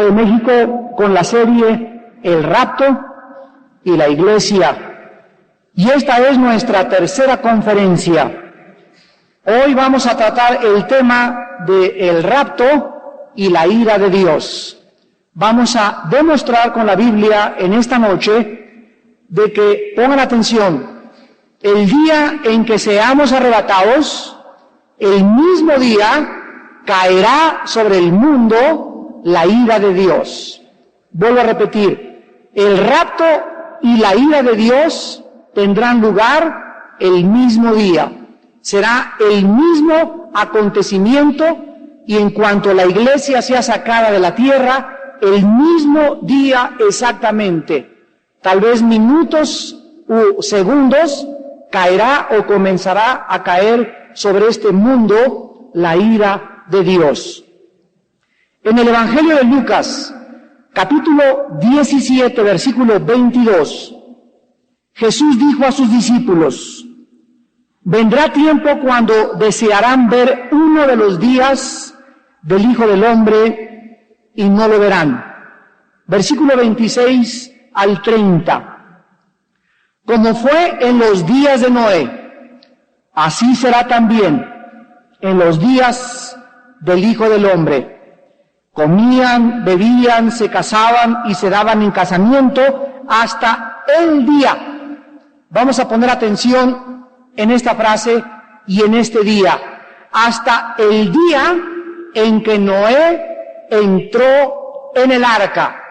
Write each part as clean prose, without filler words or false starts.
de México con la serie El rapto y la iglesia. Y esta es nuestra tercera conferencia. Hoy vamos a tratar el tema de el rapto y la ira de Dios. Vamos a demostrar con la Biblia en esta noche de que, pongan atención, el día en que seamos arrebatados, el mismo día caerá sobre el mundo la ira de Dios. Vuelvo a repetir, el rapto y la ira de Dios tendrán lugar el mismo día. Será el mismo acontecimiento y en cuanto la iglesia sea sacada de la tierra, el mismo día exactamente, tal vez minutos u segundos, caerá o comenzará a caer sobre este mundo la ira de Dios. En el Evangelio de Lucas, capítulo 17, versículo 22, Jesús dijo a sus discípulos: vendrá tiempo cuando desearán ver uno de los días del Hijo del Hombre y no lo verán. Versículo 26 al 30. Como fue en los días de Noé, así será también en los días del Hijo del Hombre. Comían, bebían, se casaban y se daban en casamiento hasta el día. Vamos a poner atención en esta frase y en este día. Hasta el día en que Noé entró en el arca.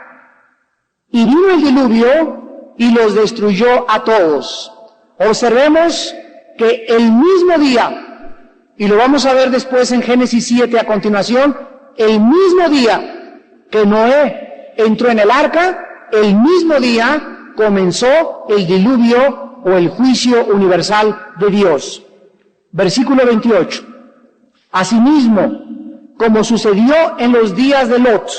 Y vino el diluvio y los destruyó a todos. Observemos que el mismo día, y lo vamos a ver después en Génesis 7 a continuación, el mismo día que Noé entró en el arca, el mismo día comenzó el diluvio o el juicio universal de Dios. Versículo 28. Asimismo, como sucedió en los días de Lot,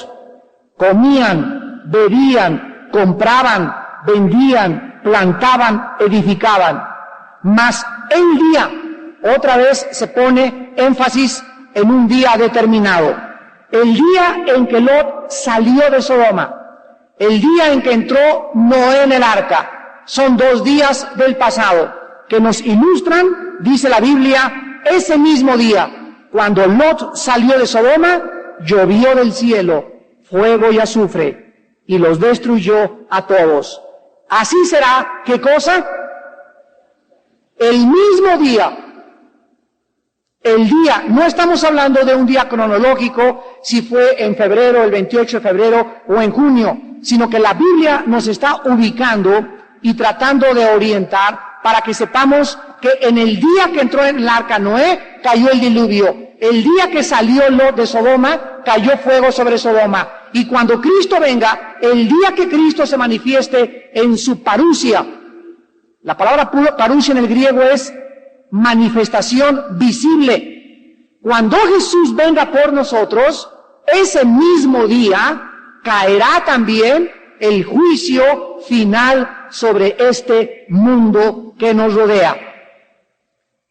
comían, bebían, compraban, vendían, plantaban, edificaban. Mas el día, otra vez se pone énfasis en un día determinado. El día en que Lot salió de Sodoma, el día en que entró Noé en el arca, son 2 días del pasado que nos ilustran, dice la Biblia, ese mismo día, cuando Lot salió de Sodoma, llovió del cielo fuego y azufre y los destruyó a todos. Así será, ¿qué cosa? El mismo día. El día, no estamos hablando de un día cronológico, si fue en febrero, el 28 de febrero o en junio, sino que la Biblia nos está ubicando y tratando de orientar para que sepamos que en el día que entró en el arca Noé, cayó el diluvio. El día que salió Lot de Sodoma, cayó fuego sobre Sodoma. Y cuando Cristo venga, el día que Cristo se manifieste en su parusia, la palabra parusia en el griego es manifestación visible. Cuando Jesús venga por nosotros, ese mismo día caerá también el juicio final sobre este mundo que nos rodea.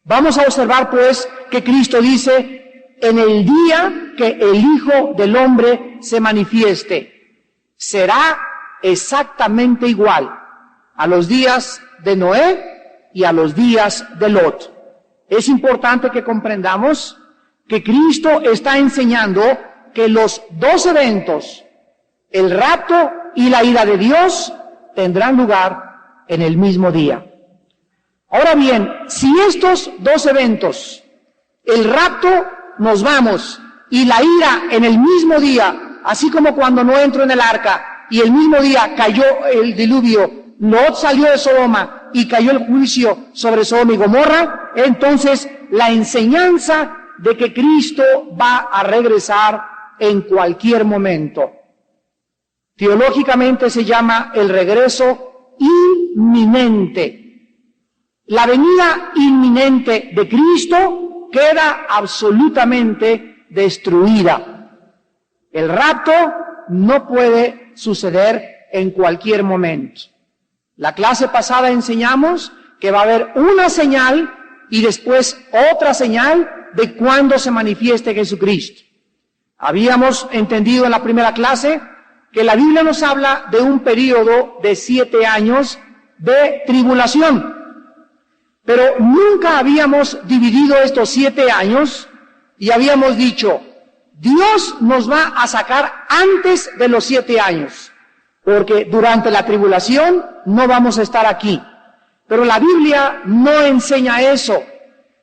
Vamos a observar pues que Cristo dice, en el día que el Hijo del Hombre se manifieste, será exactamente igual a los días de Noé y a los días de Lot. Es importante que comprendamos que Cristo está enseñando que los 2 eventos, el rapto y la ira de Dios, tendrán lugar en el mismo día. Ahora bien, si estos 2 eventos, el rapto, nos vamos, y la ira en el mismo día, así como cuando no entró en el arca, y el mismo día cayó el diluvio, Lot salió de Sodoma y cayó el juicio sobre Sodoma y Gomorra, entonces la enseñanza de que Cristo va a regresar en cualquier momento. Teológicamente se llama el regreso inminente. La venida inminente de Cristo queda absolutamente destruida. El rapto no puede suceder en cualquier momento. La clase pasada enseñamos que va a haber una señal y después otra señal de cuándo se manifieste Jesucristo. Habíamos entendido en la primera clase que la Biblia nos habla de un periodo de 7 años de tribulación, pero nunca habíamos dividido estos 7 años y habíamos dicho, Dios nos va a sacar antes de los 7 años, porque durante la tribulación no vamos a estar aquí. Pero la Biblia no enseña eso.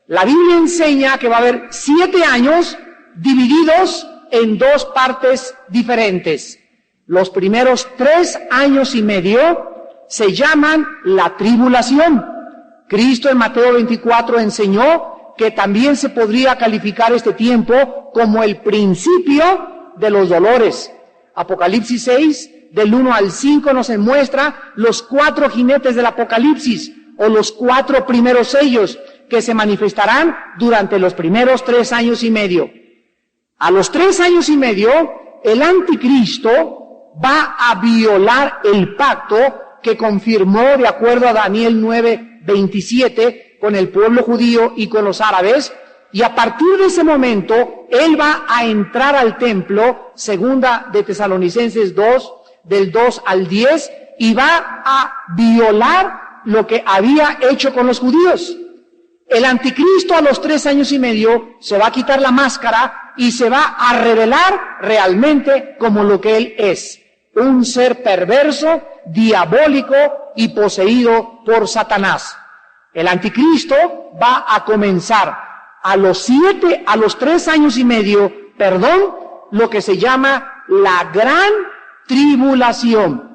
La Biblia enseña que va a haber 7 años divididos en 2 partes diferentes. Los primeros 3 años y medio se llaman la tribulación. Cristo en Mateo 24 enseñó que también se podría calificar este tiempo como el principio de los dolores. Apocalipsis 6, del 1 al 5, nos muestra los 4 jinetes del Apocalipsis, o los 4 primeros sellos que se manifestarán durante los primeros 3 años y medio. A los 3 años y medio, el anticristo va a violar el pacto que confirmó, de acuerdo a Daniel 9:27, con el pueblo judío y con los árabes, y a partir de ese momento, él va a entrar al templo, segunda de Tesalonicenses 2, del 2 al 10, y va a violar lo que había hecho con los judíos. El anticristo a los 3 años y medio se va a quitar la máscara y se va a revelar realmente como lo que él es, un ser perverso, diabólico y poseído por Satanás. El anticristo va a comenzar a los 3 años y medio, lo que se llama la gran tribulación.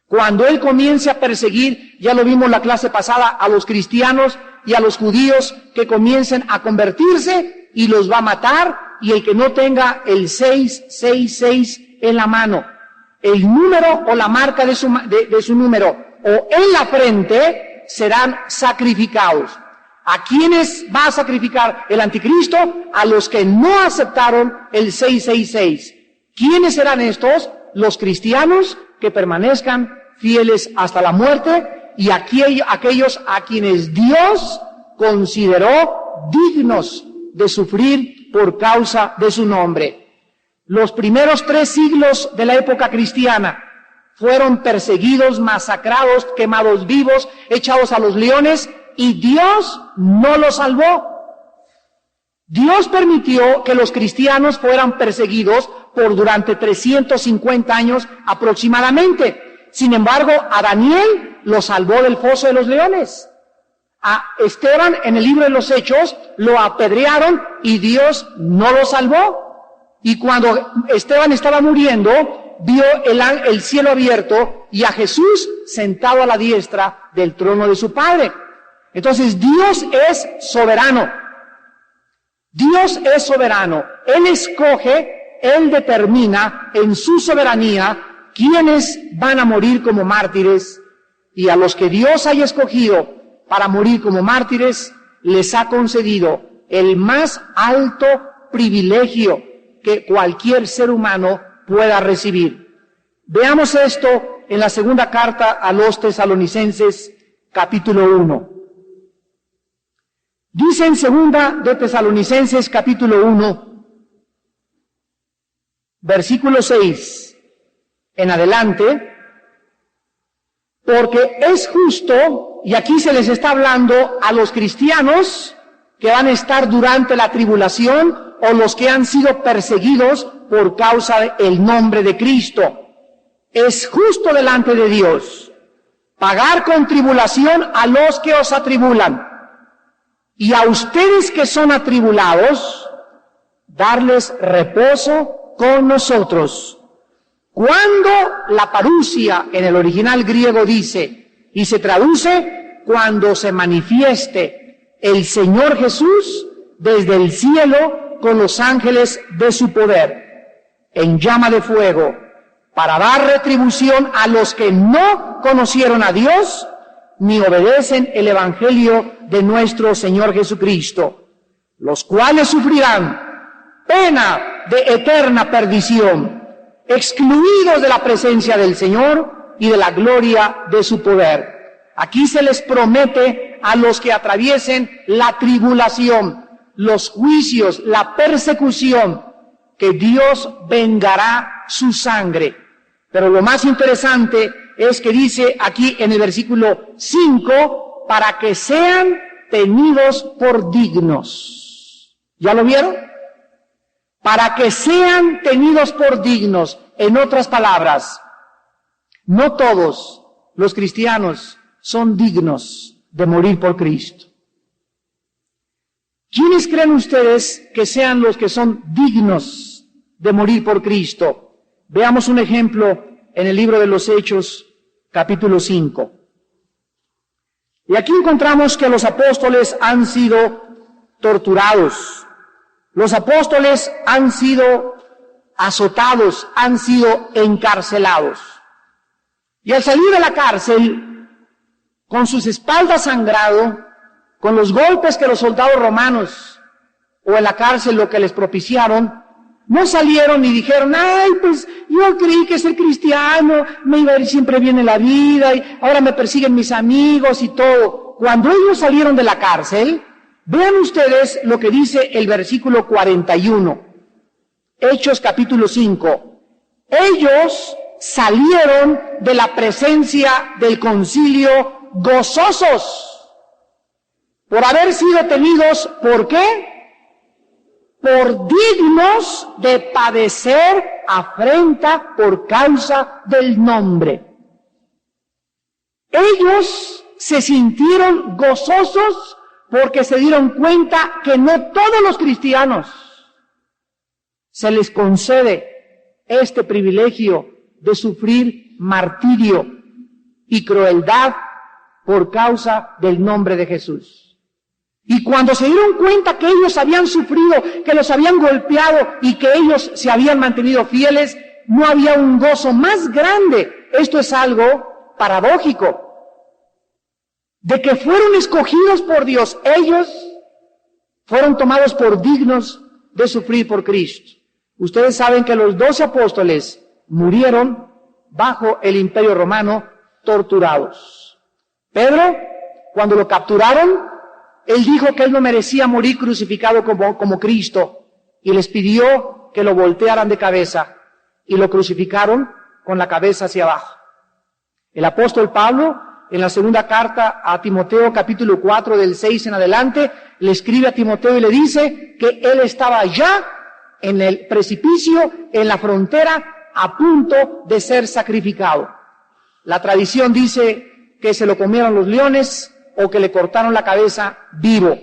Cuando él comience a perseguir, ya lo vimos la clase pasada, a los cristianos y a los judíos que comiencen a convertirse y los va a matar, y el que no tenga el 666 en la mano, el número o la marca de su número o en la frente, serán sacrificados. ¿A quiénes va a sacrificar el anticristo? A los que no aceptaron el 666. ¿Quiénes serán estos? Los cristianos que permanezcan fieles hasta la muerte, y aquellos a quienes Dios consideró dignos de sufrir por causa de su nombre. Los primeros 3 siglos de la época cristiana fueron perseguidos, masacrados, quemados vivos, echados a los leones, y Dios no los salvó. Dios permitió que los cristianos fueran perseguidos durante 350 años aproximadamente. Sin embargo, a Daniel lo salvó del foso de los leones. A Esteban, en el libro de los Hechos, lo apedrearon y Dios no lo salvó. Y cuando Esteban estaba muriendo, vio el cielo abierto y a Jesús sentado a la diestra del trono de su Padre. Entonces, Dios es soberano. Dios es soberano. Él escoge, Él determina en su soberanía quiénes van a morir como mártires, y a los que Dios haya escogido para morir como mártires, les ha concedido el más alto privilegio que cualquier ser humano pueda recibir. Veamos esto en la segunda carta a los Tesalonicenses, capítulo 1. Dice en segunda de Tesalonicenses, capítulo 1, versículo 6 en adelante, porque es justo, y aquí se les está hablando a los cristianos que van a estar durante la tribulación, o los que han sido perseguidos por causa del nombre de Cristo. Es justo delante de Dios pagar con tribulación a los que os atribulan, y a ustedes que son atribulados, darles reposo con nosotros. Cuando la parusia en el original griego dice, y se traduce, cuando se manifieste el Señor Jesús desde el cielo con los ángeles de su poder, en llama de fuego, para dar retribución a los que no conocieron a Dios, ni obedecen el evangelio de nuestro Señor Jesucristo, los cuales sufrirán pena de eterna perdición, excluidos de la presencia del Señor y de la gloria de su poder. Aquí se les promete a los que atraviesen la tribulación, los juicios, la persecución, que Dios vengará su sangre. Pero lo más interesante es que dice aquí en el versículo 5, para que sean tenidos por dignos. ¿Ya lo vieron? Para que sean tenidos por dignos. En otras palabras, no todos los cristianos son dignos de morir por Cristo. ¿Quiénes creen ustedes que sean los que son dignos de morir por Cristo? Veamos un ejemplo en el libro de los Hechos, capítulo 5. Y aquí encontramos que los apóstoles han sido torturados. Los apóstoles han sido azotados, han sido encarcelados. Y al salir de la cárcel, con sus espaldas sangrado, con los golpes que los soldados romanos o en la cárcel lo que les propiciaron, no salieron y dijeron, ay, pues yo creí que ser cristiano me iba a ir siempre bien en la vida y ahora me persiguen mis amigos y todo. Cuando ellos salieron de la cárcel, vean ustedes lo que dice el versículo 41, Hechos capítulo 5. Ellos salieron de la presencia del concilio gozosos por haber sido tenidos, ¿por qué? Por dignos de padecer afrenta por causa del nombre. Ellos se sintieron gozosos porque se dieron cuenta que no todos los cristianos se les concede este privilegio de sufrir martirio y crueldad por causa del nombre de Jesús. Y cuando se dieron cuenta que ellos habían sufrido, que los habían golpeado y que ellos se habían mantenido fieles, no había un gozo más grande. Esto es algo paradójico. De que fueron escogidos por Dios, ellos fueron tomados por dignos de sufrir por Cristo. Ustedes saben que los 12 apóstoles murieron bajo el Imperio Romano, torturados. Pedro, cuando lo capturaron, él dijo que él no merecía morir crucificado como Cristo y les pidió que lo voltearan de cabeza y lo crucificaron con la cabeza hacia abajo. El apóstol Pablo, en la segunda carta a Timoteo, capítulo 4, del 6 en adelante, le escribe a Timoteo y le dice que él estaba ya en el precipicio, en la frontera, a punto de ser sacrificado. La tradición dice que se lo comieron los leones o que le cortaron la cabeza vivo.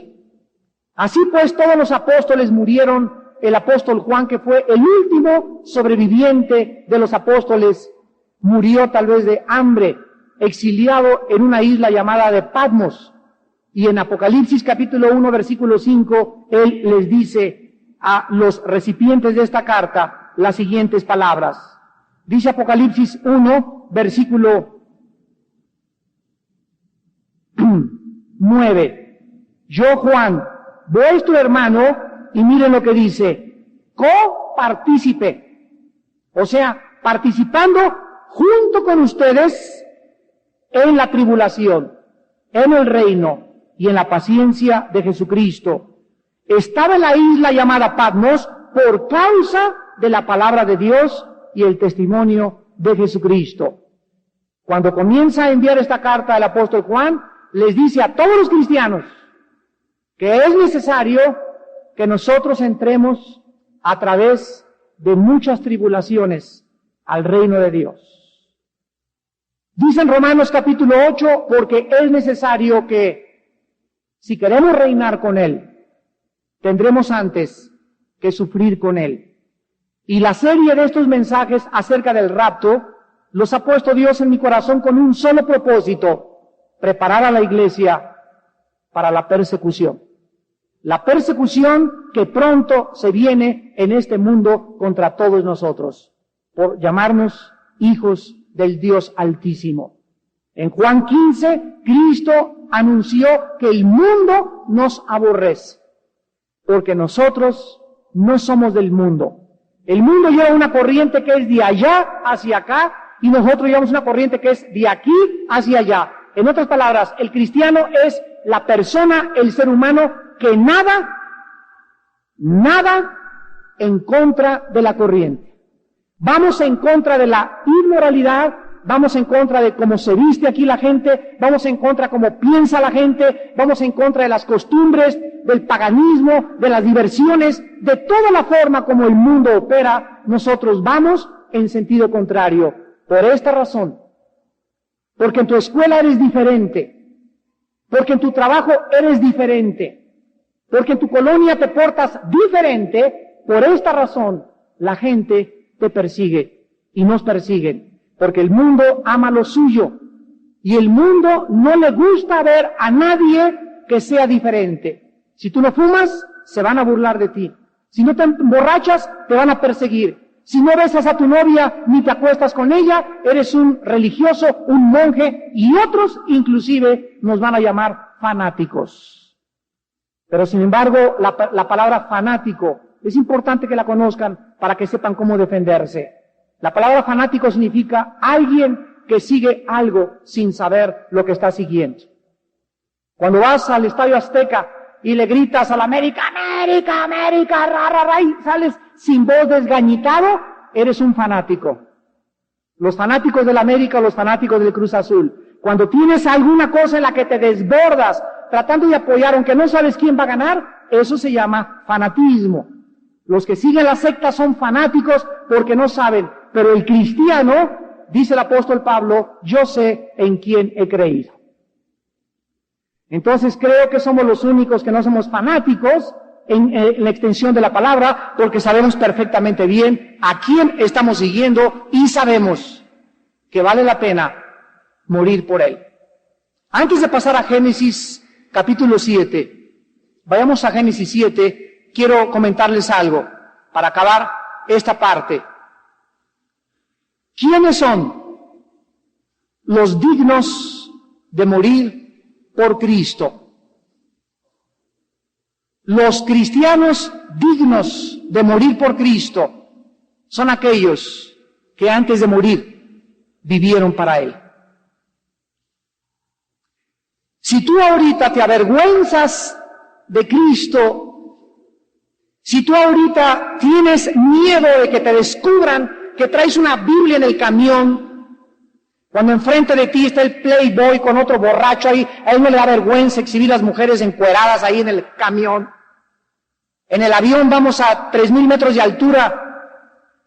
Así pues, todos los apóstoles murieron. El apóstol Juan, que fue el último sobreviviente de los apóstoles, murió tal vez de hambre, exiliado en una isla llamada de Patmos. Y en Apocalipsis capítulo 1, versículo 5, él les dice a los recipientes de esta carta las siguientes palabras. Dice Apocalipsis 1, versículo 9. Yo, Juan, vuestro hermano, y miren lo que dice, copartícipe, o sea, participando junto con ustedes en la tribulación, en el reino y en la paciencia de Jesucristo. Estaba en la isla llamada Patmos por causa de la palabra de Dios y el testimonio de Jesucristo. Cuando comienza a enviar esta carta al apóstol Juan, les dice a todos los cristianos que es necesario que nosotros entremos a través de muchas tribulaciones al reino de Dios. Dice en Romanos capítulo 8, porque es necesario que, si queremos reinar con Él, tendremos antes que sufrir con Él. Y la serie de estos mensajes acerca del rapto los ha puesto Dios en mi corazón con un solo propósito: preparar a la iglesia para la persecución. La persecución que pronto se viene en este mundo contra todos nosotros, por llamarnos hijos del Dios Altísimo. En Juan 15, Cristo anunció que el mundo nos aborrece, porque nosotros no somos del mundo. El mundo lleva una corriente que es de allá hacia acá, y nosotros llevamos una corriente que es de aquí hacia allá. En otras palabras, el cristiano es la persona, el ser humano, que nada en contra de la corriente. Vamos en contra de la inmoralidad, vamos en contra de cómo se viste aquí la gente, vamos en contra de cómo piensa la gente, vamos en contra de las costumbres, del paganismo, de las diversiones, de toda la forma como el mundo opera. Nosotros vamos en sentido contrario. Por esta razón, porque en tu escuela eres diferente, porque en tu trabajo eres diferente, porque en tu colonia te portas diferente, por esta razón la gente te persigue y nos persiguen, porque el mundo ama lo suyo y el mundo no le gusta ver a nadie que sea diferente. Si tú no fumas, se van a burlar de ti. Si no te emborrachas, te van a perseguir. Si no besas a tu novia ni te acuestas con ella, eres un religioso, un monje, y otros inclusive nos van a llamar fanáticos. Pero sin embargo, la palabra fanático es importante que la conozcan para que sepan cómo defenderse. La palabra fanático significa alguien que sigue algo sin saber lo que está siguiendo. Cuando vas al Estadio Azteca y le gritas a la América, América, América, ra, ra, ra, y sales sin voz, desgañitado, eres un fanático. Los fanáticos del América o los fanáticos del Cruz Azul. Cuando tienes alguna cosa en la que te desbordas, tratando de apoyar, aunque no sabes quién va a ganar, eso se llama fanatismo. Los que siguen la secta son fanáticos porque no saben, pero el cristiano, dice el apóstol Pablo, yo sé en quién he creído. Entonces creo que somos los únicos que no somos fanáticos en la extensión de la palabra, porque sabemos perfectamente bien a quién estamos siguiendo y sabemos que vale la pena morir por él. Antes de pasar a Génesis capítulo 7, vayamos a Génesis 7, quiero comentarles algo para acabar esta parte. ¿Quiénes son los dignos de morir por Cristo? Los cristianos dignos de morir por Cristo son aquellos que antes de morir vivieron para Él. Si tú ahorita te avergüenzas de Cristo, si tú ahorita tienes miedo de que te descubran que traes una Biblia en el camión, cuando enfrente de ti está el playboy con otro borracho ahí, a él no le da vergüenza exhibir las mujeres encueradas ahí en el camión. En el avión vamos a 3,000 metros de altura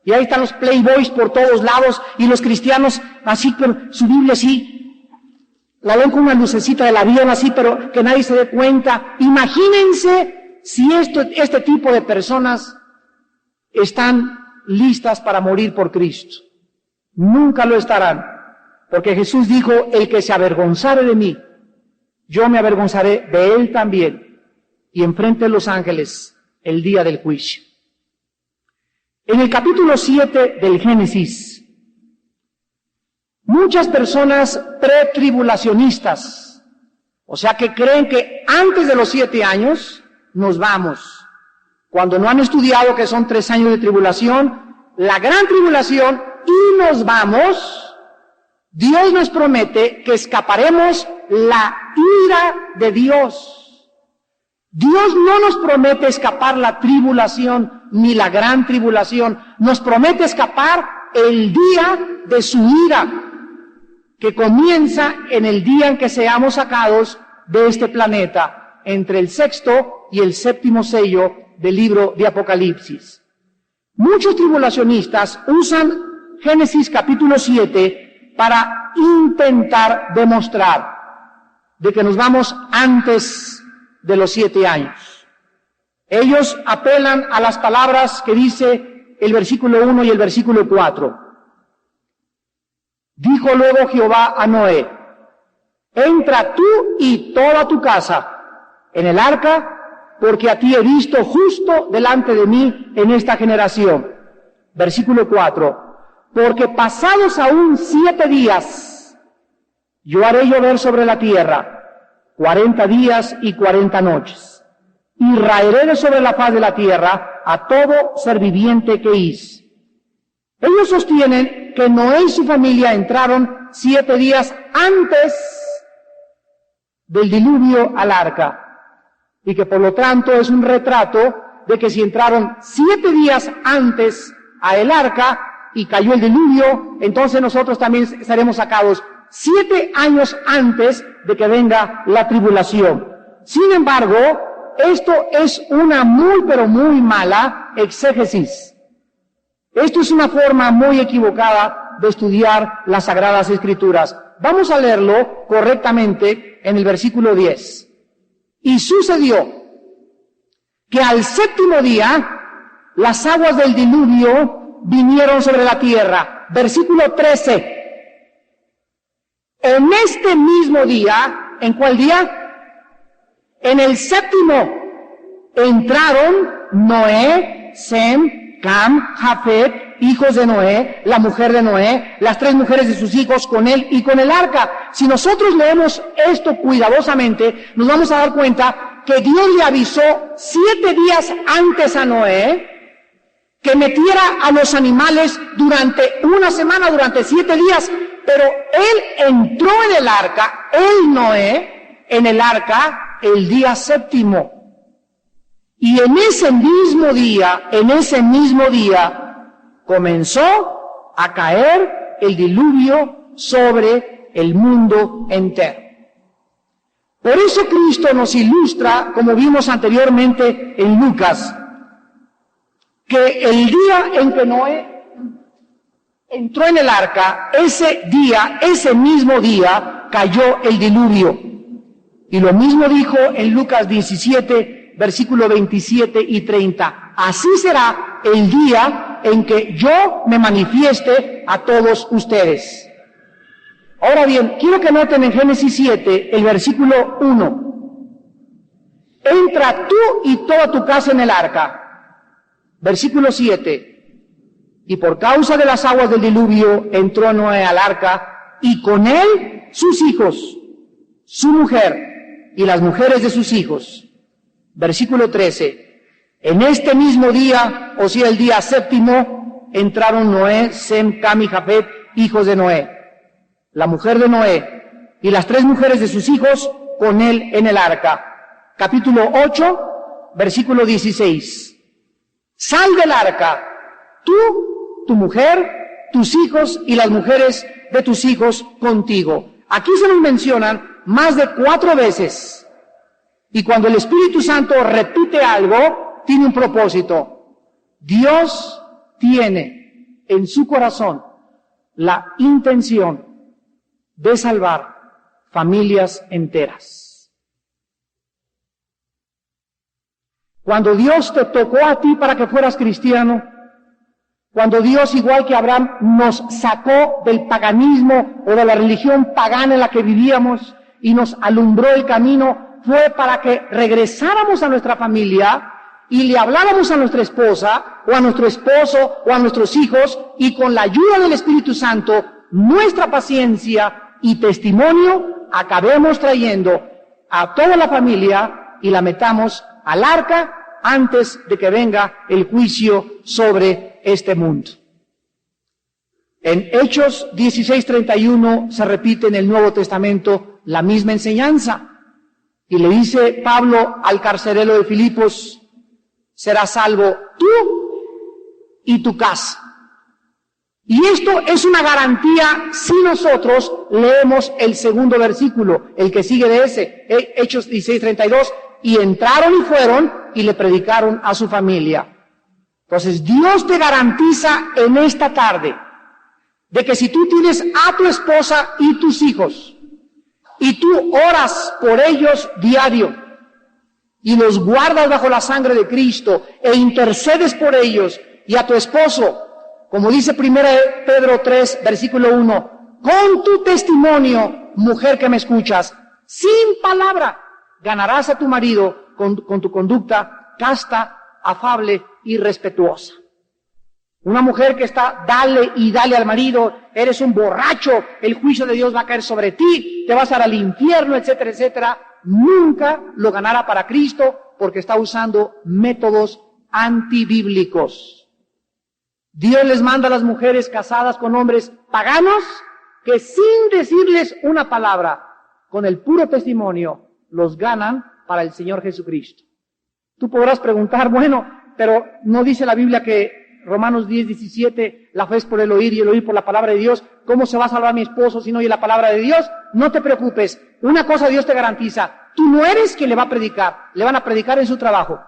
y ahí están los playboys por todos lados y los cristianos así con su Biblia así, la ven con una lucecita del avión así, pero que nadie se dé cuenta. Imagínense si este tipo de personas están listas para morir por Cristo. Nunca lo estarán. Porque Jesús dijo, el que se avergonzare de mí, yo me avergonzaré de él también, y enfrente de los ángeles el día del juicio. En el capítulo 7 del Génesis, muchas personas pretribulacionistas, o sea que creen que antes de los 7 años nos vamos, cuando no han estudiado que son 3 años de tribulación, la gran tribulación, y nos vamos. Dios nos promete que escaparemos la ira de Dios. Dios no nos promete escapar la tribulación ni la gran tribulación. Nos promete escapar el día de su ira, que comienza en el día en que seamos sacados de este planeta, entre el 6º y el 7º sello del libro de Apocalipsis. Muchos tribulacionistas usan Génesis capítulo 7 para intentar demostrar de que nos vamos antes de los 7 años. Ellos apelan a las palabras que dice el versículo 1 y el versículo 4. Dijo luego Jehová a Noé, entra tú y toda tu casa en el arca, porque a ti he visto justo delante de mí en esta generación. Versículo 4. Porque pasados aún 7 días, yo haré llover sobre la tierra 40 días y 40 noches, y raeré de sobre la faz de la tierra a todo ser viviente que hice. Ellos sostienen que Noé y su familia entraron 7 días antes del diluvio al arca, y que por lo tanto es un retrato de que si entraron 7 días antes a el arca y cayó el diluvio, entonces nosotros también estaremos sacados 7 años antes de que venga la tribulación. Sin embargo, esto es una muy pero muy mala exégesis. Esto es una forma muy equivocada de estudiar las Sagradas Escrituras. Vamos a leerlo correctamente en el versículo 10. Y sucedió que al 7º día las aguas del diluvio vinieron sobre la tierra. Versículo 13. En este mismo día, ¿en cuál día? En el 7º entraron Noé, Sem, Cam, Jafet, hijos de Noé, la mujer de Noé, las 3 mujeres de sus hijos con él y con el arca. Si nosotros leemos esto cuidadosamente, nos vamos a dar cuenta que Dios le avisó 7 días antes a Noé que metiera a los animales durante una semana, durante 7 días, pero él entró en el arca, Noé, en el arca el día 7º. Y en ese mismo día, comenzó a caer el diluvio sobre el mundo entero. Por eso Cristo nos ilustra, como vimos anteriormente en Lucas, que el día en que Noé entró en el arca, ese mismo día, cayó el diluvio. Y lo mismo dijo en Lucas 17, versículo 27 y 30. Así será el día en que yo me manifieste a todos ustedes. Ahora bien, quiero que noten en Génesis 7, el versículo 1. Entra tú y toda tu casa en el arca. Versículo 7. Y por causa de las aguas del diluvio entró Noé al arca, y con él sus hijos, su mujer y las mujeres de sus hijos. Versículo 13. En este mismo día, o sea, el día 7º, entraron Noé, Sem, Cam y Jafet, hijos de Noé, la mujer de Noé y las 3 mujeres de sus hijos con él en el arca. Capítulo 8, versículo 16. Sal del arca, tú, tu mujer, tus hijos y las mujeres de tus hijos contigo. Aquí se nos mencionan más de 4 veces. Y cuando el Espíritu Santo repite algo, tiene un propósito. Dios tiene en su corazón la intención de salvar familias enteras. Cuando Dios te tocó a ti para que fueras cristiano, cuando Dios, igual que Abraham, nos sacó del paganismo o de la religión pagana en la que vivíamos y nos alumbró el camino, fue para que regresáramos a nuestra familia y le habláramos a nuestra esposa o a nuestro esposo o a nuestros hijos, y con la ayuda del Espíritu Santo, nuestra paciencia y testimonio, acabemos trayendo a toda la familia y la metamos al arca antes de que venga el juicio sobre este mundo. En Hechos 16:31 se repite en el Nuevo Testamento la misma enseñanza. Y le dice Pablo al carcelero de Filipos: serás salvo tú y tu casa. Y esto es una garantía si nosotros leemos el segundo versículo, el que sigue de ese, Hechos 16:32, y entraron y fueron y le predicaron a su familia. Entonces Dios te garantiza en esta tarde de que si tú tienes a tu esposa y tus hijos, y tú oras por ellos diario, y los guardas bajo la sangre de Cristo, e intercedes por ellos, y a tu esposo, como dice 1 Pedro 3, versículo 1, con tu testimonio, mujer que me escuchas, sin palabra, ganarás a tu marido con tu conducta casta, afable y respetuosa. Una mujer que está dale y dale al marido, eres un borracho, el juicio de Dios va a caer sobre ti, te vas a ir al infierno, etcétera, etcétera, nunca lo ganará para Cristo, porque está usando métodos antibíblicos. Dios les manda a las mujeres casadas con hombres paganos que sin decirles una palabra, con el puro testimonio, los ganan para el Señor Jesucristo. Tú podrás preguntar, bueno, pero ¿no dice la Biblia que Romanos 10:17, la fe es por el oír y el oír por la palabra de Dios? ¿Cómo se va a salvar mi esposo si no oye la palabra de Dios? No te preocupes, una cosa Dios te garantiza, tú no eres quien le va a predicar, le van a predicar en su trabajo,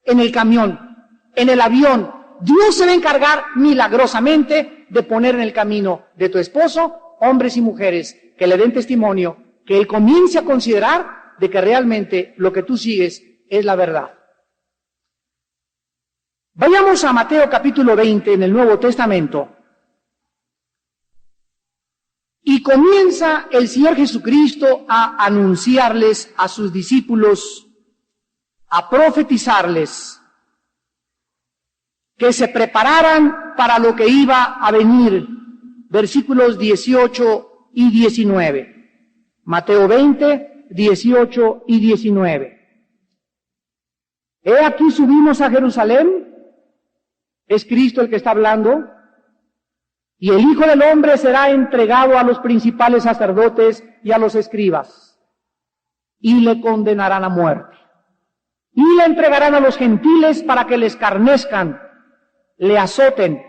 en el camión, en el avión. Dios se va a encargar milagrosamente de poner en el camino de tu esposo hombres y mujeres que le den testimonio, que él comience a considerar de que realmente lo que tú sigues es la verdad. Vayamos a Mateo capítulo 20 en el Nuevo Testamento. Y comienza el Señor Jesucristo a anunciarles a sus discípulos, a profetizarles, que se prepararan para lo que iba a venir. Versículos 18 y 19. Mateo 20, 18 y 19. He aquí subimos a Jerusalén, es Cristo el que está hablando, y el Hijo del Hombre será entregado a los principales sacerdotes y a los escribas, y le condenarán a muerte, y le entregarán a los gentiles para que le escarnezcan, le azoten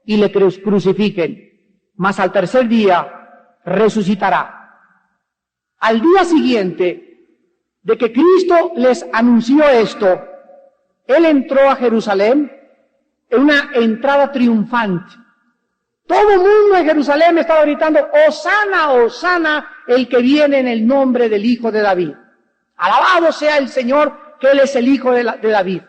y le crucifiquen, mas al tercer día resucitará. Al día siguiente de que Cristo les anunció esto, Él entró a Jerusalén en una entrada triunfante. Todo el mundo en Jerusalén estaba gritando, Hosana, Hosana, el que viene en el nombre del Hijo de David. Alabado sea el Señor, que Él es el Hijo de David.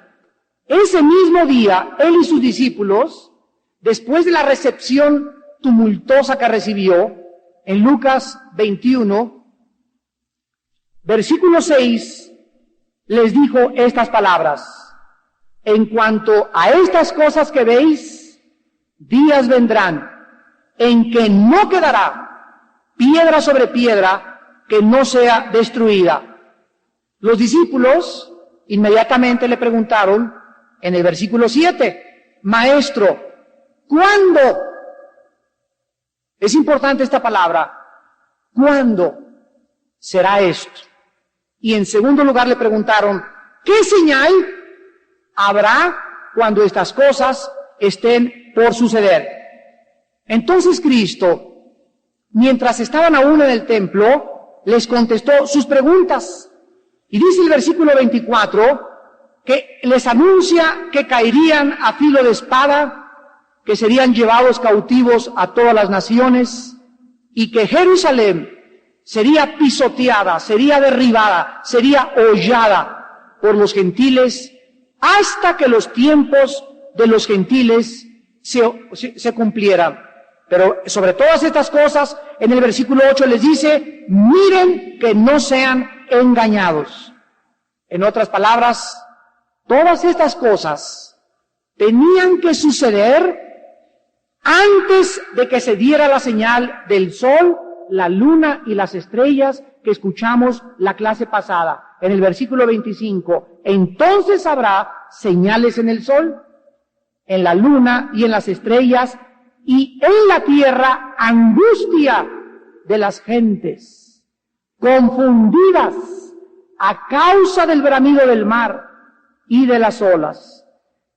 Ese mismo día, Él y sus discípulos, después de la recepción tumultuosa que recibió, en Lucas 21, versículo 6, les dijo estas palabras. En cuanto a estas cosas que veis, días vendrán en que no quedará piedra sobre piedra que no sea destruida. Los discípulos inmediatamente le preguntaron en el versículo 7, Maestro, ¿cuándo? Es importante esta palabra, ¿cuándo será esto? Y en segundo lugar le preguntaron, ¿qué señal habrá cuando estas cosas estén por suceder? Entonces Cristo, mientras estaban aún en el templo, les contestó sus preguntas. Y dice el versículo 24, que les anuncia que caerían a filo de espada, que serían llevados cautivos a todas las naciones, y que Jerusalén sería pisoteada, sería derribada, sería hollada por los gentiles, hasta que los tiempos de los gentiles se cumplieran. Pero sobre todas estas cosas, en el versículo 8 les dice, miren que no sean engañados. En otras palabras, todas estas cosas tenían que suceder antes de que se diera la señal del sol, la luna y las estrellas que escuchamos la clase pasada. En el versículo 25, entonces habrá señales en el sol, en la luna y en las estrellas, y en la tierra angustia de las gentes, confundidas a causa del bramido del mar y de las olas,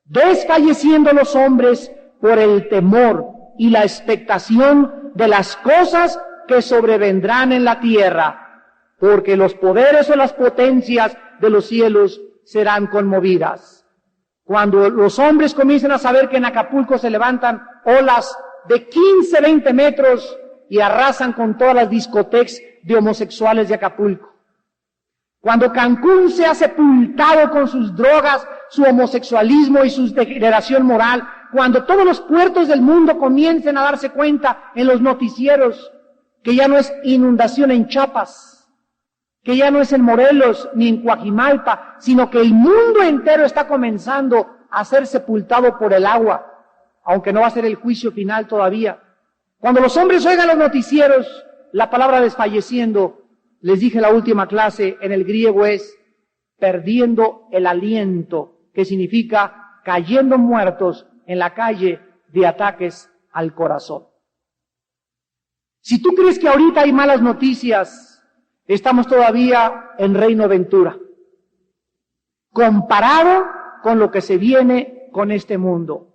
desfalleciendo los hombres por el temor y la expectación de las cosas que sobrevendrán en la tierra, porque los poderes o las potencias de los cielos serán conmovidas. Cuando los hombres comiencen a saber que en Acapulco se levantan olas de 15, 20 metros y arrasan con todas las discotecas de homosexuales de Acapulco. Cuando Cancún se ha sepultado con sus drogas, su homosexualismo y su degeneración moral, cuando todos los puertos del mundo comiencen a darse cuenta en los noticieros que ya no es inundación en Chiapas, que ya no es en Morelos ni en Coajimalpa, sino que el mundo entero está comenzando a ser sepultado por el agua, aunque no va a ser el juicio final todavía. Cuando los hombres oigan los noticieros, la palabra desfalleciendo, les dije en la última clase, en el griego es perdiendo el aliento, que significa cayendo muertos en la calle de ataques al corazón. Si tú crees que ahorita hay malas noticias, estamos todavía en Reino Ventura. comparado con lo que se viene con este mundo.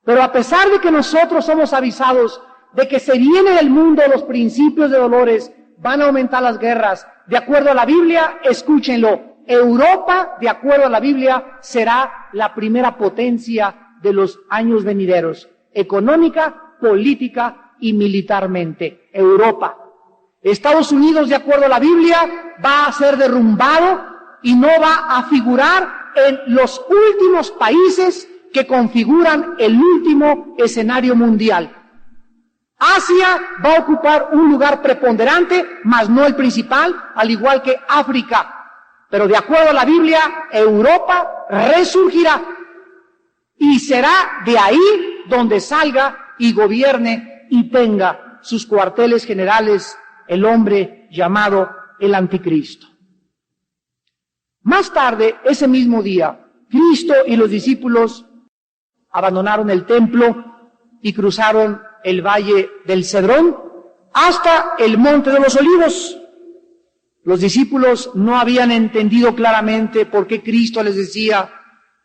Pero a pesar de que nosotros somos avisados de que se viene del mundo los principios de dolores, van a aumentar las guerras. De acuerdo a la Biblia, escúchenlo, Europa, de acuerdo a la Biblia, será la primera potencia de los años venideros, económica, política y militarmente. Europa. Estados Unidos, de acuerdo a la Biblia, va a ser derrumbado y no va a figurar en los últimos países que configuran el último escenario mundial. Asia va a ocupar un lugar preponderante, mas no el principal, al igual que África. Pero de acuerdo a la Biblia, Europa resurgirá y será de ahí donde salga y gobierne y tenga sus cuarteles generales el hombre llamado el Anticristo. Más tarde, ese mismo día, Cristo y los discípulos abandonaron el templo y cruzaron el valle del Cedrón hasta el monte de los Olivos. Los discípulos no habían entendido claramente por qué Cristo les decía: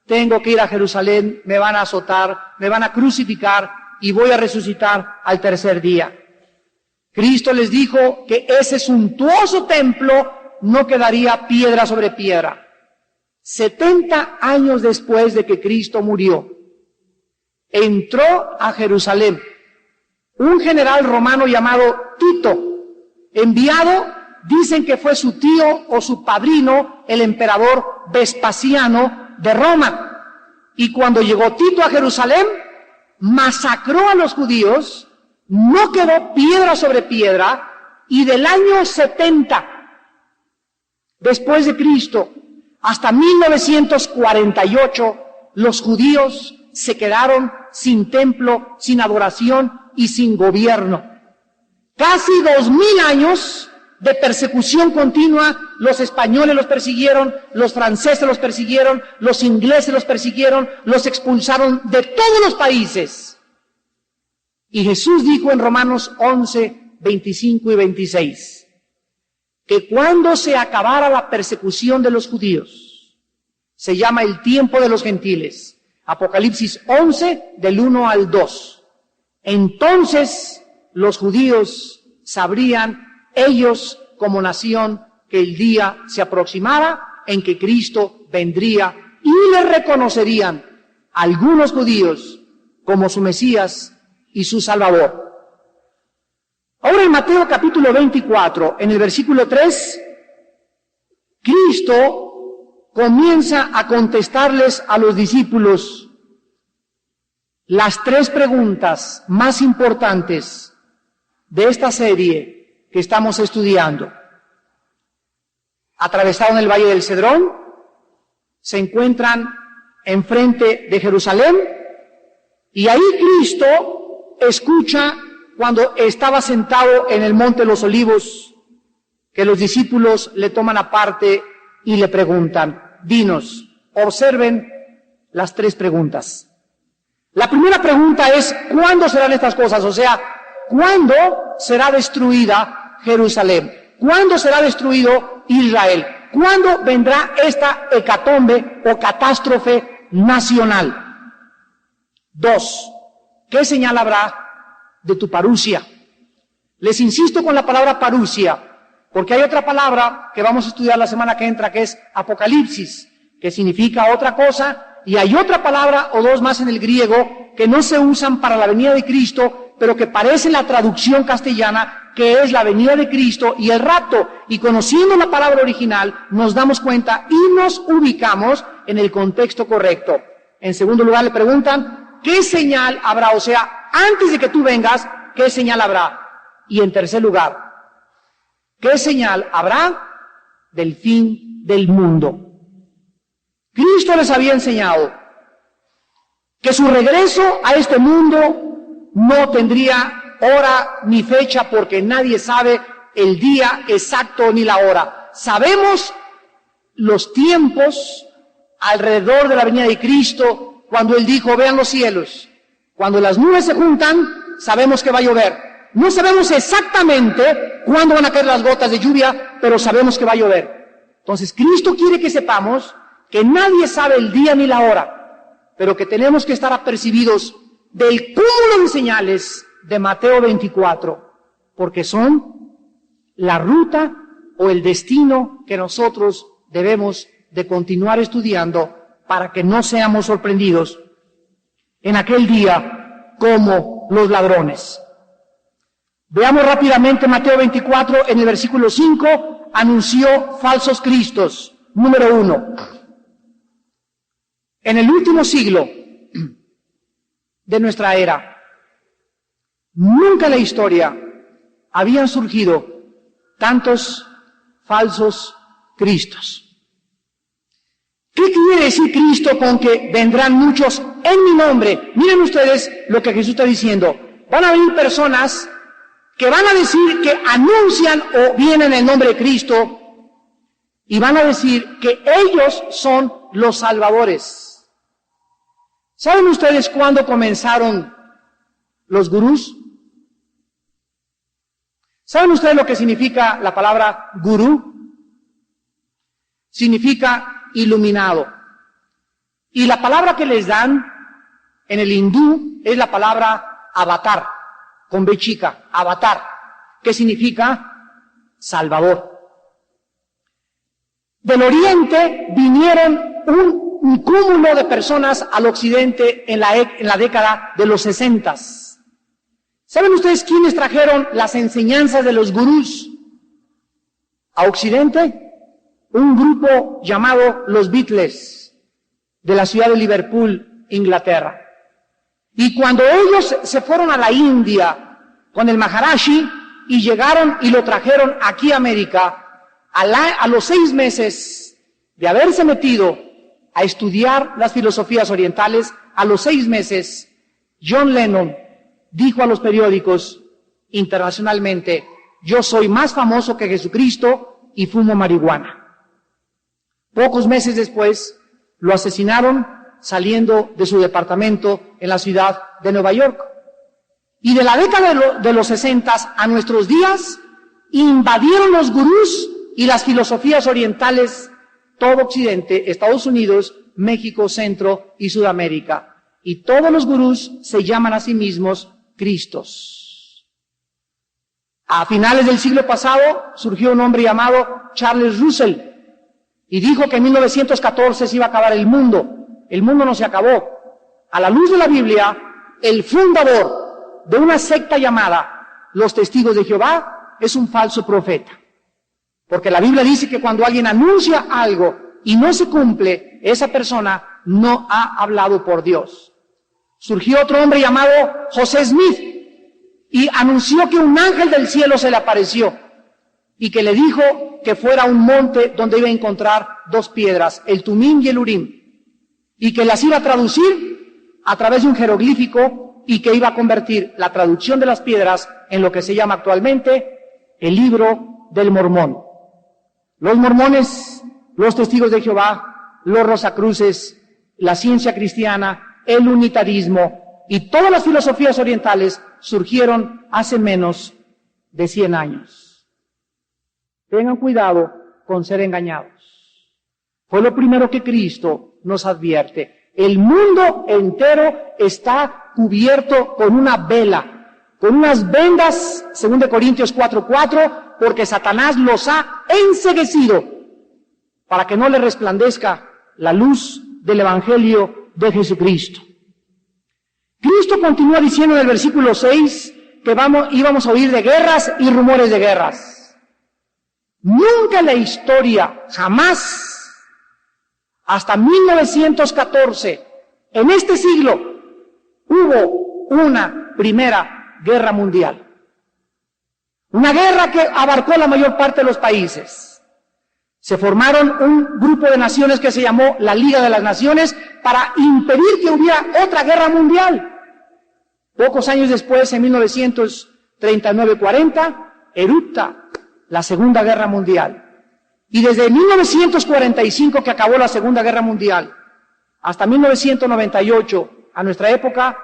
tengo que ir a Jerusalén, me van a azotar, me van a crucificar y voy a resucitar al tercer día. Cristo les dijo que ese suntuoso templo no quedaría piedra sobre piedra. 70 años después de que Cristo murió, entró a Jerusalén un general romano llamado Tito, enviado, dicen que fue su tío o su padrino, el emperador Vespasiano de Roma. Y cuando llegó Tito a Jerusalén, masacró a los judíos, no quedó piedra sobre piedra, y del año 70 después de Cristo hasta 1948, los judíos se quedaron sin templo, sin adoración y sin gobierno. Casi 2000 años de persecución continua. Los españoles los persiguieron, los franceses los persiguieron, los ingleses los persiguieron, los expulsaron de todos los países. Y Jesús dijo en Romanos 11, 25 y 26, que cuando se acabara la persecución de los judíos, se llama el tiempo de los gentiles. Apocalipsis 11, del 1 al 2. Entonces los judíos sabrían, ellos como nación, que el día se aproximaba en que Cristo vendría y le reconocerían algunos judíos como su Mesías y su Salvador. Ahora en Mateo capítulo 24, en el versículo 3, Cristo comienza a contestarles a los discípulos las 3 preguntas más importantes de esta serie que estamos estudiando. Atravesaron el valle del Cedrón, se encuentran enfrente de Jerusalén, y ahí Cristo escucha, cuando estaba sentado en el monte de los Olivos, que los discípulos le toman aparte y le preguntan: dinos, observen las 3 preguntas. La primera pregunta es: ¿cuándo serán estas cosas? O sea, ¿cuándo será destruida Jerusalén? ¿Cuándo será destruido Israel? ¿Cuándo vendrá esta hecatombe o catástrofe nacional? 2. ¿Qué señal habrá de tu parusia? Les insisto con la palabra parusia, porque hay otra palabra que vamos a estudiar la semana que entra, que es apocalipsis, que significa otra cosa, y hay otra palabra o 2 más en el griego que no se usan para la venida de Cristo, pero que parece la traducción castellana, que es la venida de Cristo y el rapto. Y conociendo la palabra original, nos damos cuenta y nos ubicamos en el contexto correcto. En segundo lugar, le preguntan: ¿qué señal habrá? O sea, antes de que tú vengas, ¿qué señal habrá? Y en tercer lugar, ¿qué señal habrá del fin del mundo? Cristo les había enseñado que su regreso a este mundo no tendría hora ni fecha, porque nadie sabe el día exacto ni la hora. Sabemos los tiempos alrededor de la venida de Cristo, cuando Él dijo: vean los cielos, cuando las nubes se juntan, sabemos que va a llover. No sabemos exactamente cuándo van a caer las gotas de lluvia, pero sabemos que va a llover. Entonces Cristo quiere que sepamos que nadie sabe el día ni la hora, pero que tenemos que estar apercibidos del cúmulo de señales de Mateo 24, porque son la ruta o el destino que nosotros debemos de continuar estudiando para que no seamos sorprendidos en aquel día como los ladrones. Veamos rápidamente Mateo 24, en el versículo 5, anunció falsos cristos. Número 1. En el último siglo de nuestra era, nunca en la historia habían surgido tantos falsos cristos. ¿Qué quiere decir Cristo con que vendrán muchos en mi nombre? Miren ustedes lo que Jesús está diciendo. Van a venir personas que van a decir que anuncian o vienen en el nombre de Cristo y van a decir que ellos son los salvadores. ¿Saben ustedes cuándo comenzaron los gurús? ¿Saben ustedes lo que significa la palabra gurú? Significa iluminado. Y la palabra que les dan en el hindú es la palabra avatar, con B chica, avatar, que significa salvador. Del oriente vinieron un cúmulo de personas al occidente en la década de los 60. ¿Saben ustedes quiénes trajeron las enseñanzas de los gurús a occidente? Un grupo llamado los Beatles, de la ciudad de Liverpool, Inglaterra. Y cuando ellos se fueron a la India con el Maharaji y llegaron y lo trajeron aquí a América, a los 6 meses de haberse metido a estudiar las filosofías orientales, a los 6 meses, John Lennon dijo a los periódicos internacionalmente: yo soy más famoso que Jesucristo y fumo marihuana. Pocos meses después lo asesinaron saliendo de su departamento en la ciudad de Nueva York. Y de la década de los 60 a nuestros días, invadieron los gurús y las filosofías orientales todo Occidente, Estados Unidos, México, Centro y Sudamérica. Y todos los gurús se llaman a sí mismos Cristos. A finales del siglo pasado surgió un hombre llamado Charles Russell y dijo que en 1914 se iba a acabar el mundo. El mundo no se acabó. A la luz de la Biblia, el fundador de una secta llamada los Testigos de Jehová es un falso profeta. Porque la Biblia dice que cuando alguien anuncia algo y no se cumple, esa persona no ha hablado por Dios. Surgió otro hombre llamado José Smith y anunció que un ángel del cielo se le apareció y que le dijo que fuera a un monte donde iba a encontrar 2 piedras, el Tumim y el Urim, y que las iba a traducir a través de un jeroglífico y que iba a convertir la traducción de las piedras en lo que se llama actualmente el Libro del Mormón. Los mormones, los Testigos de Jehová, los Rosacruces, la ciencia cristiana, el unitarismo y todas las filosofías orientales surgieron hace menos de 100 años. Tengan cuidado con ser engañados. Fue lo primero que Cristo nos advierte. El mundo entero está cubierto con una vela, con unas vendas, 2 Corintios 4:4, porque Satanás los ha enceguecido para que no le resplandezca la luz del Evangelio de Jesucristo. Cristo continúa diciendo en el versículo 6 que íbamos a oír de guerras y rumores de guerras. Nunca en la historia, jamás, hasta 1914, en este siglo, hubo una primera guerra mundial. Una guerra que abarcó la mayor parte de los países. Se formaron un grupo de naciones que se llamó la Liga de las Naciones para impedir que hubiera otra guerra mundial. Pocos años después, en 1939-40, erupta la Segunda Guerra Mundial. Y desde 1945, que acabó la Segunda Guerra Mundial, hasta 1998, a nuestra época,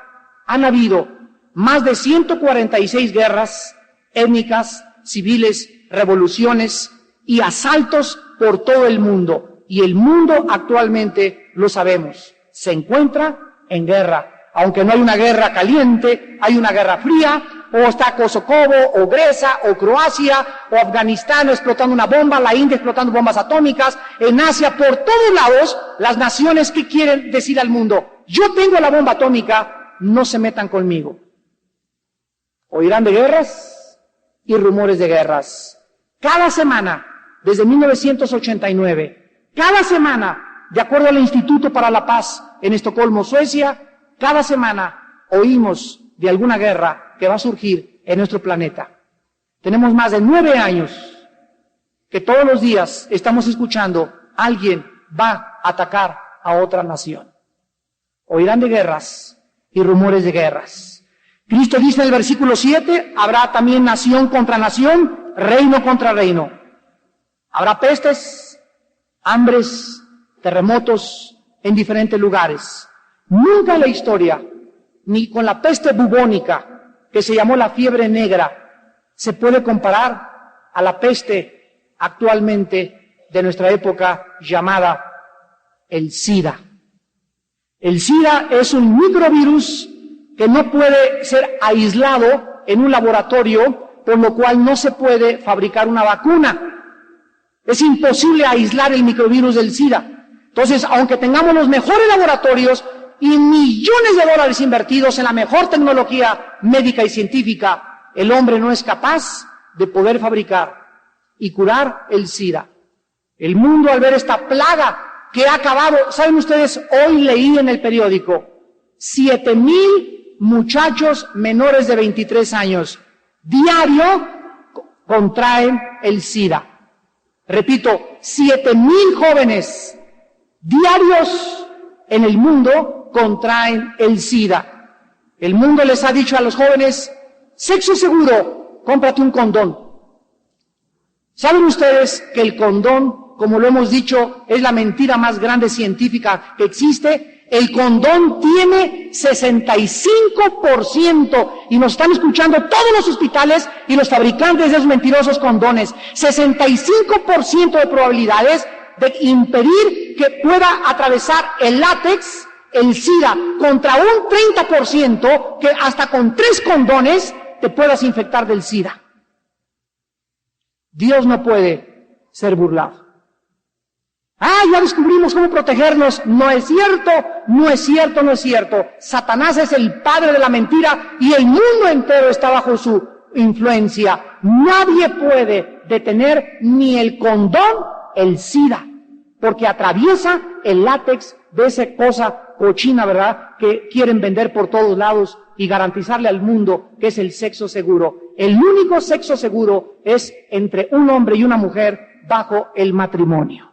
han habido más de 146 guerras étnicas, civiles, revoluciones y asaltos por todo el mundo. y el mundo actualmente, lo sabemos, se encuentra en guerra. Aunque no hay una guerra caliente, hay una guerra fría, o está Kosovo, o Grecia, o Croacia, o Afganistán explotando una bomba, la India explotando bombas atómicas, en Asia, por todos lados, las naciones que quieren decir al mundo, yo tengo la bomba atómica, no se metan conmigo. Oirán de guerras y rumores de guerras. Cada semana, desde 1989, cada semana, de acuerdo al Instituto para la Paz en Estocolmo, Suecia, cada semana oímos de alguna guerra que va a surgir en nuestro planeta. Tenemos más de 9 años que todos los días estamos escuchando, alguien va a atacar a otra nación. Oirán de guerras y rumores de guerras. Cristo dice en el versículo 7, habrá también nación contra nación, reino contra reino. Habrá pestes, hambres, terremotos en diferentes lugares. Nunca en la historia, ni con la peste bubónica, que se llamó la fiebre negra, se puede comparar a la peste actualmente de nuestra época llamada el SIDA. El SIDA es un microvirus que no puede ser aislado en un laboratorio, por lo cual no se puede fabricar una vacuna. Es imposible aislar el microvirus del SIDA. Entonces, aunque tengamos los mejores laboratorios y millones de dólares invertidos en la mejor tecnología médica y científica, el hombre no es capaz de poder fabricar y curar el SIDA. El mundo, al ver esta plaga que ha acabado, ¿saben ustedes? Hoy leí en el periódico, 7,000 muchachos menores de 23 años diario contraen el SIDA. Repito, 7,000 jóvenes diarios en el mundo contraen el SIDA. El mundo les ha dicho a los jóvenes, sexo seguro, cómprate un condón. ¿Saben ustedes que el condón, como lo hemos dicho, es la mentira más grande científica que existe? El condón tiene 65%, y nos están escuchando todos los hospitales y los fabricantes de esos mentirosos condones, 65% de probabilidades de impedir que pueda atravesar el látex, el SIDA, contra un 30% que hasta con 3 condones te puedas infectar del SIDA. Dios no puede ser burlado. Ya descubrimos cómo protegernos. No es cierto, no es cierto, no es cierto. Satanás es el padre de la mentira y el mundo entero está bajo su influencia. Nadie puede detener ni el condón, el SIDA, porque atraviesa el látex de esa cosa cochina, ¿verdad?, que quieren vender por todos lados y garantizarle al mundo que es el sexo seguro. El único sexo seguro es entre un hombre y una mujer bajo el matrimonio.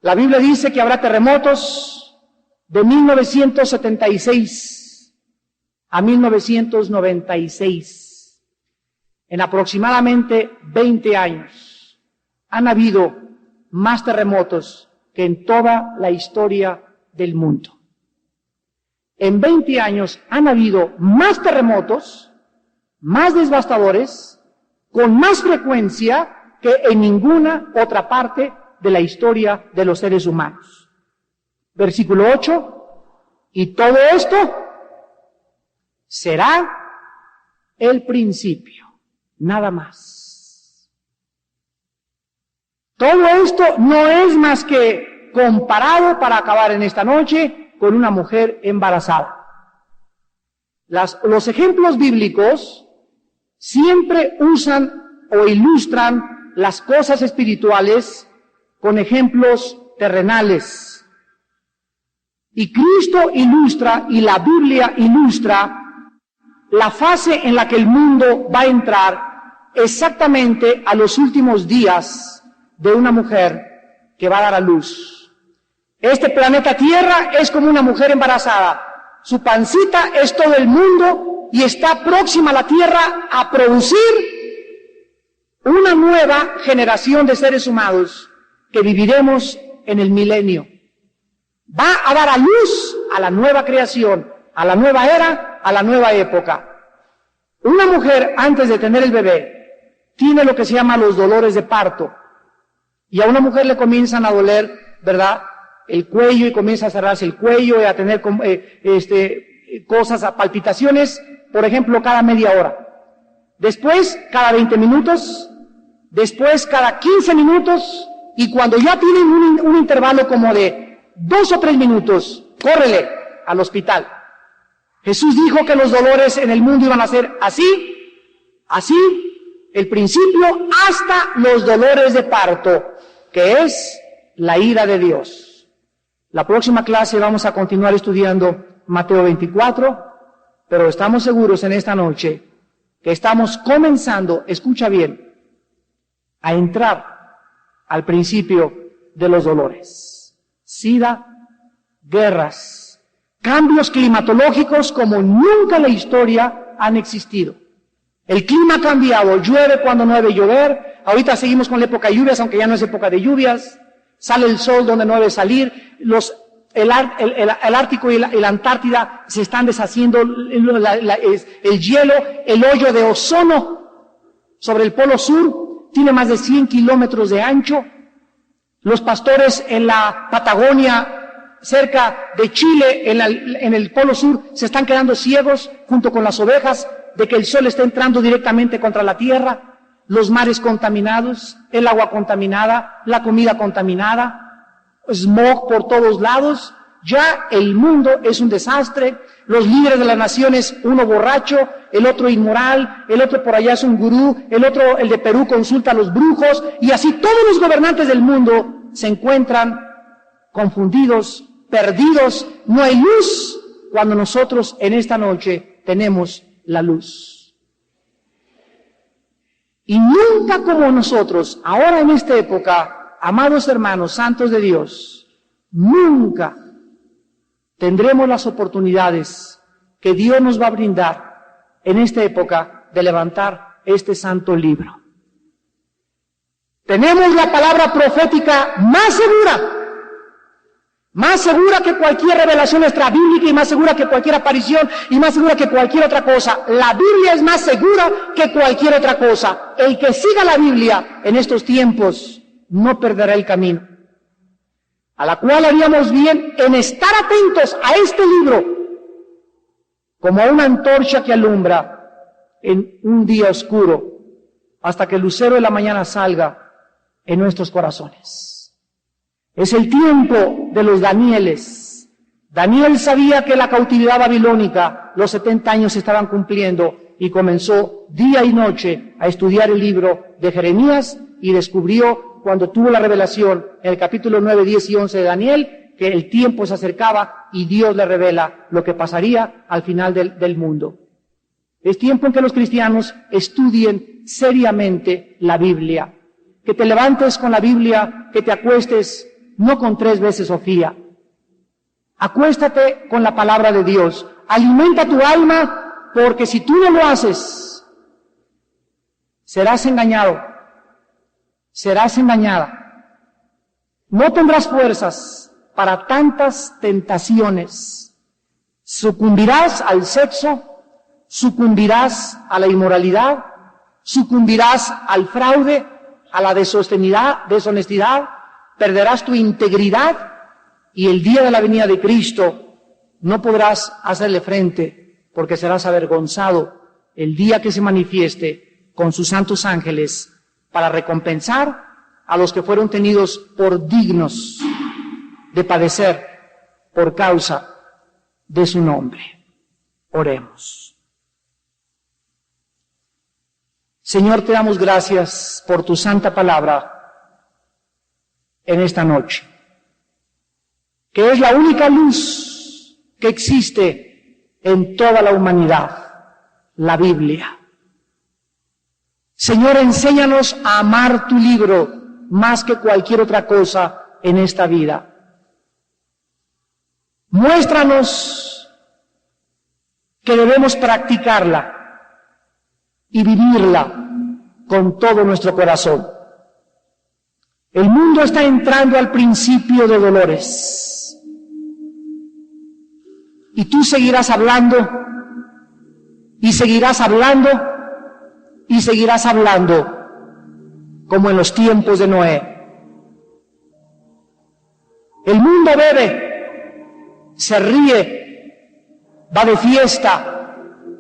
La Biblia dice que habrá terremotos de 1976 a 1996. En aproximadamente 20 años han habido más terremotos que en toda la historia del mundo. En 20 años han habido más terremotos, más devastadores, con más frecuencia que en ninguna otra parte de la historia de los seres humanos. Versículo 8, y todo esto será el principio, nada más. Todo esto no es más que comparado para acabar en esta noche con una mujer embarazada. Los ejemplos bíblicos siempre usan o ilustran las cosas espirituales con ejemplos terrenales. Y Cristo ilustra y la Biblia ilustra la fase en la que el mundo va a entrar exactamente a los últimos días de una mujer que va a dar a luz. Este planeta Tierra es como una mujer embarazada. Su pancita es todo el mundo y está próxima a la Tierra a producir una nueva generación de seres humanos que viviremos en el milenio. Va a dar a luz a la nueva creación, a la nueva era, a la nueva época. Una mujer, antes de tener el bebé, tiene lo que se llama los dolores de parto. Y a una mujer le comienzan a doler, ¿verdad?, el cuello, y comienza a cerrarse el cuello y a tener cosas, a palpitaciones, por ejemplo, cada media hora. Después, cada 20 minutos, después cada 15 minutos, y cuando ya tienen un intervalo como de 2 o 3 minutos, córrele al hospital. Jesús dijo que los dolores en el mundo iban a ser así, el principio, hasta los dolores de parto, que es la ira de Dios. La próxima clase vamos a continuar estudiando Mateo 24, pero estamos seguros en esta noche que estamos comenzando, escucha bien, a entrar al principio de los dolores. SIDA, guerras, cambios climatológicos como nunca en la historia han existido. El clima ha cambiado, llueve cuando no debe llover, ahorita seguimos con la época de lluvias, aunque ya no es época de lluvias, sale el sol donde no debe salir, el Ártico y la Antártida se están deshaciendo, el hielo, el hoyo de ozono sobre el Polo Sur tiene más de 100 kilómetros de ancho, los pastores en la Patagonia, cerca de Chile, en el Polo Sur, se están quedando ciegos junto con las ovejas de que el sol está entrando directamente contra la tierra, los mares contaminados, el agua contaminada, la comida contaminada, smog por todos lados. Ya el mundo es un desastre, los líderes de las naciones, uno borracho, el otro inmoral, el otro por allá es un gurú, el otro, el de Perú, consulta a los brujos, y así todos los gobernantes del mundo se encuentran confundidos, perdidos, no hay luz, cuando nosotros en esta noche tenemos la luz. Y nunca como nosotros, ahora en esta época, amados hermanos, santos de Dios, nunca tendremos las oportunidades que Dios nos va a brindar en esta época de levantar este santo libro. Tenemos la palabra profética más segura que cualquier revelación extrabíblica, y más segura que cualquier aparición, y más segura que cualquier otra cosa. La Biblia es más segura que cualquier otra cosa. El que siga la Biblia en estos tiempos no perderá el camino. A la cual haríamos bien en estar atentos a este libro como a una antorcha que alumbra en un día oscuro hasta que el lucero de la mañana salga en nuestros corazones. Es el tiempo de los Danieles. Daniel sabía que la cautividad babilónica, los 70 años se estaban cumpliendo, y comenzó día y noche a estudiar el libro de Jeremías, y descubrió, cuando tuvo la revelación en el capítulo 9, 10 y 11 de Daniel, que el tiempo se acercaba y Dios le revela lo que pasaría al final del mundo. Es tiempo en que los cristianos estudien seriamente la Biblia. Que te levantes con la Biblia, que te acuestes no con 3 veces Sofía. Acuéstate con la palabra de Dios. Alimenta tu alma, porque si tú no lo haces, serás engañado, serás engañada. No tendrás fuerzas para tantas tentaciones. Sucumbirás al sexo, sucumbirás a la inmoralidad, sucumbirás al fraude, a la deshonestidad, perderás tu integridad, y el día de la venida de Cristo no podrás hacerle frente, porque serás avergonzado el día que se manifieste con sus santos ángeles para recompensar a los que fueron tenidos por dignos de padecer por causa de su nombre. Oremos. Señor, te damos gracias por tu santa palabra en esta noche, que es la única luz que existe en toda la humanidad, la Biblia. Señor, enséñanos a amar tu libro más que cualquier otra cosa en esta vida. Muéstranos que debemos practicarla y vivirla con todo nuestro corazón. El mundo está entrando al principio de dolores, y tú seguirás hablando, y seguirás hablando, y seguirás hablando, como en los tiempos de Noé. El mundo bebe, se ríe, va de fiesta,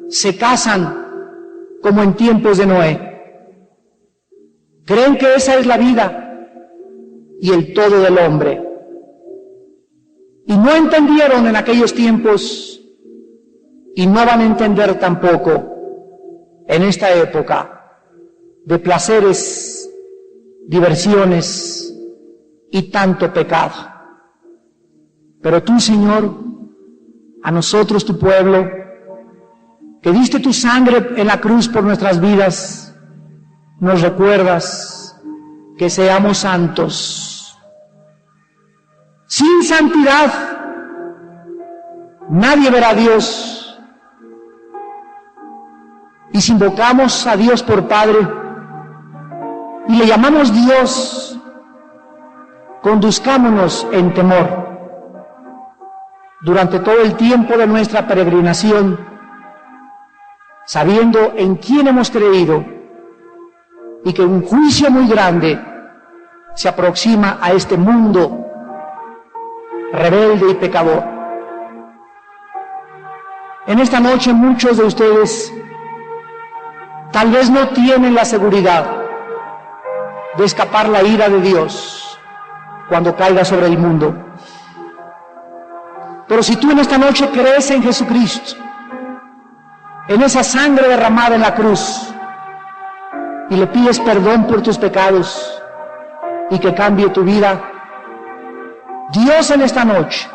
se casan como en tiempos de Noé. Creen que esa es la vida y el todo del hombre. Y no entendieron en aquellos tiempos y no van a entender tampoco en esta época de placeres, diversiones y tanto pecado. Pero tú, Señor, a nosotros, tu pueblo, que diste tu sangre en la cruz por nuestras vidas, nos recuerdas que seamos santos. Sin santidad, nadie verá a Dios. Y si invocamos a Dios por Padre y le llamamos Dios, conduzcámonos en temor durante todo el tiempo de nuestra peregrinación, sabiendo en quién hemos creído y que un juicio muy grande se aproxima a este mundo rebelde y pecador. En esta noche muchos de ustedes tal vez no tienen la seguridad de escapar la ira de Dios cuando caiga sobre el mundo. Pero si tú en esta noche crees en Jesucristo, en esa sangre derramada en la cruz, y le pides perdón por tus pecados y que cambie tu vida, Dios en esta noche,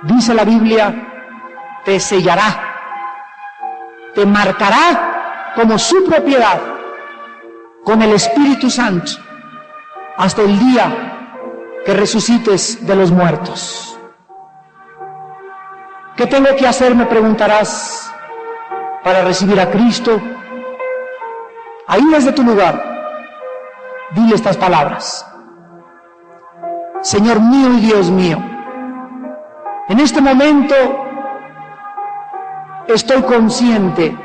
dice la Biblia, te sellará, te marcará como su propiedad con el Espíritu Santo hasta el día que resucites de los muertos. ¿Qué tengo que hacer?, me preguntarás, para recibir a Cristo. Ahí desde tu lugar, dile estas palabras: Señor mío y Dios mío, en este momento estoy consciente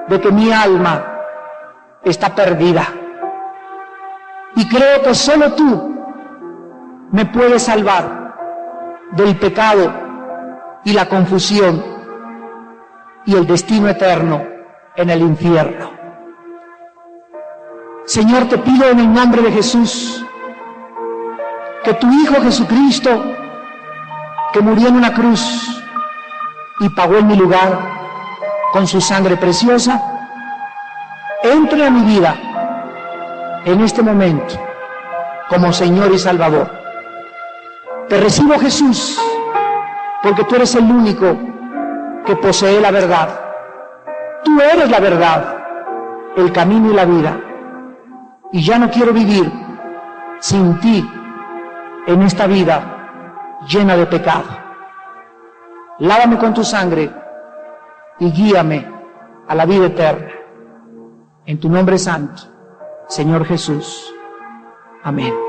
de que mi alma está perdida y creo que solo tú me puedes salvar del pecado y la confusión y el destino eterno en el infierno. Señor, te pido en el nombre de Jesús que tu Hijo Jesucristo, que murió en una cruz y pagó en mi lugar con su sangre preciosa, entre a mi vida en este momento como Señor y Salvador. Te recibo, Jesús, porque tú eres el único que posee la verdad. Tú eres la verdad, el camino y la vida. Y ya no quiero vivir sin ti en esta vida llena de pecado. Lávame con tu sangre y guíame a la vida eterna. En tu nombre santo, Señor Jesús. Amén.